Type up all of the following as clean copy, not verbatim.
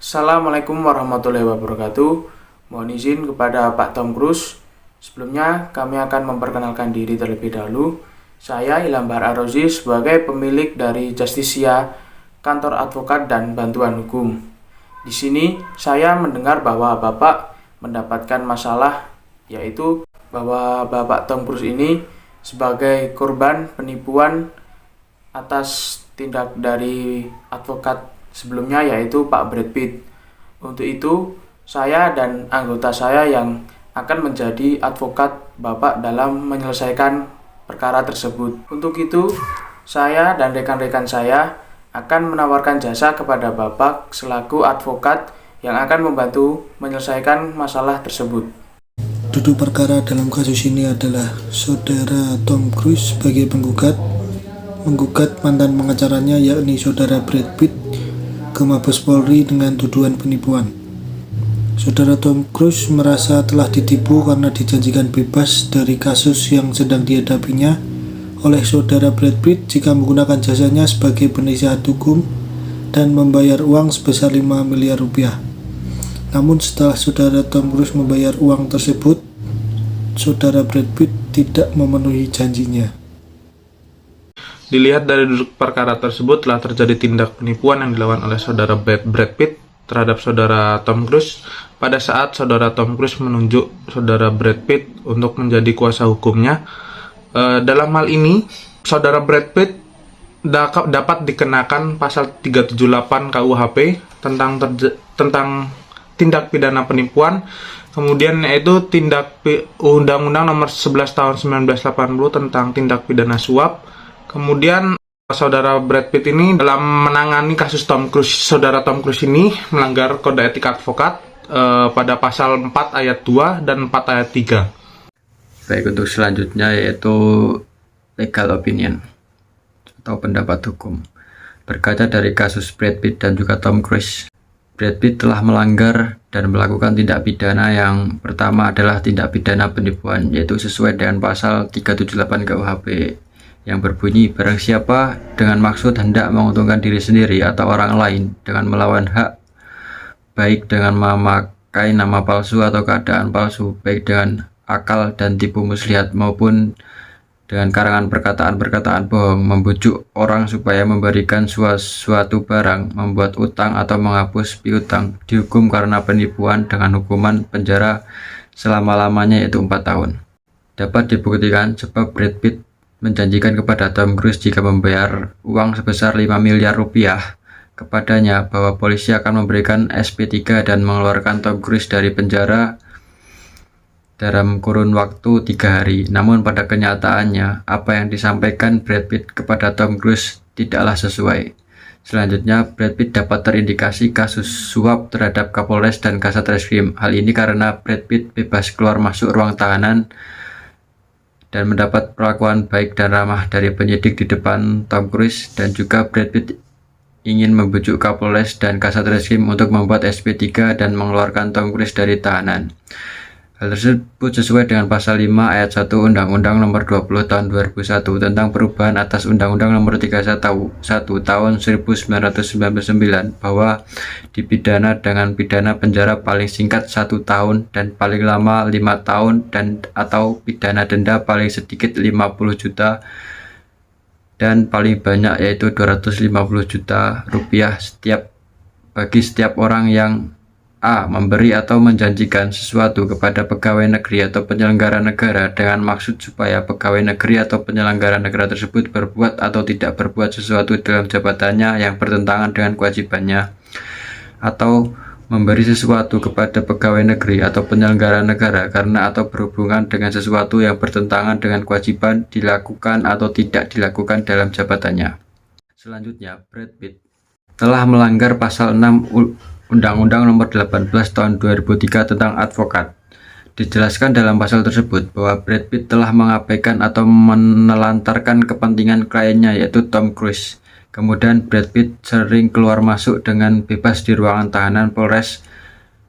Assalamualaikum warahmatullahi wabarakatuh. Mohon izin kepada Pak Tom Cruise. Sebelumnya kami akan memperkenalkan diri terlebih dahulu. Saya Ilham Bahar Ar-Rozi sebagai pemilik dari Justisia, kantor advokat dan bantuan hukum. Di sini saya mendengar bahwa Bapak mendapatkan masalah, yaitu bahwa Bapak Tom Cruise ini sebagai korban penipuan atas tindak dari advokat sebelumnya, yaitu Pak Brad Pitt. Untuk itu, saya dan anggota saya yang akan menjadi advokat Bapak dalam menyelesaikan perkara tersebut. Untuk itu, saya dan rekan-rekan saya akan menawarkan jasa kepada Bapak selaku advokat yang akan membantu menyelesaikan masalah tersebut. Duduk perkara dalam kasus ini adalah saudara Tom Cruise sebagai menggugat mantan pengacaranya yakni saudara Brad Pitt ke Mabes Polri dengan tuduhan penipuan. Saudara Tom Cruise merasa telah ditipu karena dijanjikan bebas dari kasus yang sedang dihadapinya oleh saudara Brad Pitt jika menggunakan jasanya sebagai penasihat hukum dan membayar uang sebesar 5 miliar rupiah. Namun setelah saudara Tom Cruise membayar uang tersebut, saudara Brad Pitt tidak memenuhi janjinya. Dilihat dari duduk perkara tersebut, telah terjadi tindak penipuan yang dilakukan oleh saudara Brad Pitt terhadap saudara Tom Cruise pada saat saudara Tom Cruise menunjuk saudara Brad Pitt untuk menjadi kuasa hukumnya. Dalam hal ini, saudara Brad Pitt dapat dikenakan pasal 378 KUHP tentang tindak pidana penipuan, kemudian yaitu Undang-Undang Nomor 11 Tahun 1980 tentang tindak pidana suap. Kemudian saudara Brad Pitt ini dalam menangani kasus saudara Tom Cruise ini melanggar kode etik advokat pada pasal 4 ayat 2 dan 4 ayat 3. Baik, untuk selanjutnya yaitu legal opinion atau pendapat hukum. Berkaca dari kasus Brad Pitt dan juga Tom Cruise, Brad Pitt telah melanggar dan melakukan tindak pidana yang pertama adalah tindak pidana penipuan, yaitu sesuai dengan pasal 378 KUHP yang berbunyi, barang siapa dengan maksud hendak menguntungkan diri sendiri atau orang lain dengan melawan hak, baik dengan memakai nama palsu atau keadaan palsu, baik dengan akal dan tipu muslihat maupun dengan karangan perkataan-perkataan bohong, membujuk orang supaya memberikan suatu barang, membuat utang atau menghapus piutang, dihukum karena penipuan dengan hukuman penjara selama-lamanya yaitu 4 tahun. Dapat dibuktikan sebab Brad Pitt menjanjikan kepada Tom Cruise jika membayar uang sebesar 5 miliar rupiah kepadanya bahwa polisi akan memberikan SP3 dan mengeluarkan Tom Cruise dari penjara dalam kurun waktu 3 hari. Namun pada kenyataannya, apa yang disampaikan Brad Pitt kepada Tom Cruise tidaklah sesuai. Selanjutnya, Brad Pitt dapat terindikasi kasus suap terhadap Kapolres dan Kasat Reskrim. Hal ini karena Brad Pitt bebas keluar masuk ruang tahanan dan mendapat perlakuan baik dan ramah dari penyidik di depan Tom Cruise, dan juga Brad Pitt ingin membujuk Kapolres dan Kasat Reskrim untuk membuat SP3 dan mengeluarkan Tom Cruise dari tahanan. Hal tersebut sesuai dengan pasal 5 ayat 1 Undang-Undang Nomor 20 Tahun 2001 tentang perubahan atas Undang-Undang Nomor 31 Tahun 1999 bahwa dipidana dengan pidana penjara paling singkat 1 tahun dan paling lama 5 tahun dan atau pidana denda paling sedikit 50 juta dan paling banyak yaitu 250 juta rupiah bagi setiap orang yang A. Memberi atau menjanjikan sesuatu kepada pegawai negeri atau penyelenggara negara dengan maksud supaya pegawai negeri atau penyelenggara negara tersebut berbuat atau tidak berbuat sesuatu dalam jabatannya yang bertentangan dengan kewajibannya, atau memberi sesuatu kepada pegawai negeri atau penyelenggara negara karena atau berhubungan dengan sesuatu yang bertentangan dengan kewajiban dilakukan atau tidak dilakukan dalam jabatannya. Selanjutnya, Brad Pitt telah melanggar pasal 6 Undang-Undang Nomor 18 Tahun 2003 tentang advokat. Dijelaskan dalam pasal tersebut bahwa Brad Pitt telah mengabaikan atau menelantarkan kepentingan kliennya yaitu Tom Cruise. Kemudian Brad Pitt sering keluar masuk dengan bebas di ruangan tahanan Polres,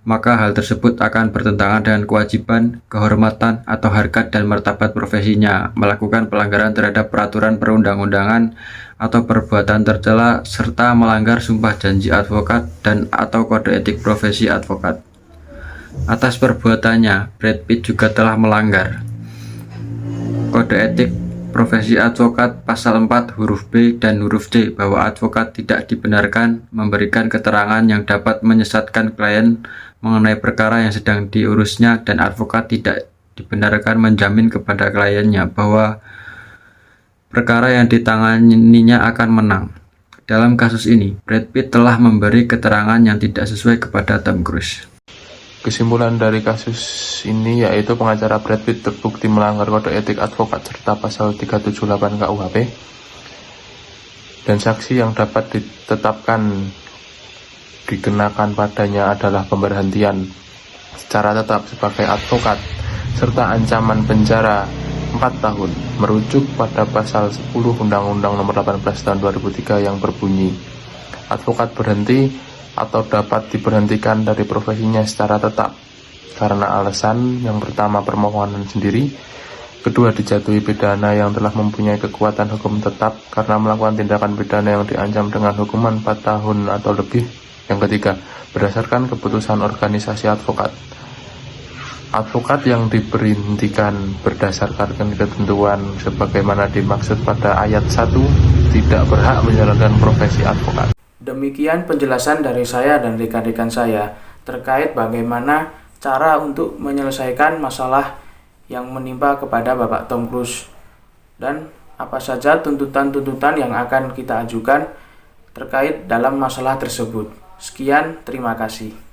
maka hal tersebut akan bertentangan dengan kewajiban, kehormatan, atau harkat dan martabat profesinya, melakukan pelanggaran terhadap peraturan perundang-undangan atau perbuatan tercela serta melanggar sumpah janji advokat dan atau kode etik profesi advokat. Atas perbuatannya, Brad Pitt juga telah melanggar kode etik profesi advokat pasal 4 huruf B dan huruf D bahwa advokat tidak dibenarkan memberikan keterangan yang dapat menyesatkan klien mengenai perkara yang sedang diurusnya, dan advokat tidak dibenarkan menjamin kepada kliennya bahwa perkara yang ditanganinya akan menang. Dalam kasus ini, Brad Pitt telah memberi keterangan yang tidak sesuai kepada Tom Cruise. Kesimpulan dari kasus ini yaitu pengacara Brad Pitt terbukti melanggar kode etik advokat serta pasal 378 KUHP, dan sanksi yang dapat ditetapkan dikenakan padanya adalah pemberhentian secara tetap sebagai advokat serta ancaman penjara 4 tahun merujuk pada pasal 10 Undang-Undang Nomor 18 Tahun 2003 yang berbunyi, advokat berhenti atau dapat diberhentikan dari profesinya secara tetap karena alasan yang pertama permohonan sendiri, kedua dijatuhi pidana yang telah mempunyai kekuatan hukum tetap karena melakukan tindakan pidana yang diancam dengan hukuman 4 tahun atau lebih, yang ketiga berdasarkan keputusan organisasi advokat. Advokat yang diberhentikan berdasarkan ketentuan sebagaimana dimaksud pada ayat 1 tidak berhak menjalankan profesi advokat. Demikian penjelasan dari saya dan rekan-rekan saya terkait bagaimana cara untuk menyelesaikan masalah yang menimpa kepada Bapak Tom Cruise dan apa saja tuntutan-tuntutan yang akan kita ajukan terkait dalam masalah tersebut. Sekian, terima kasih.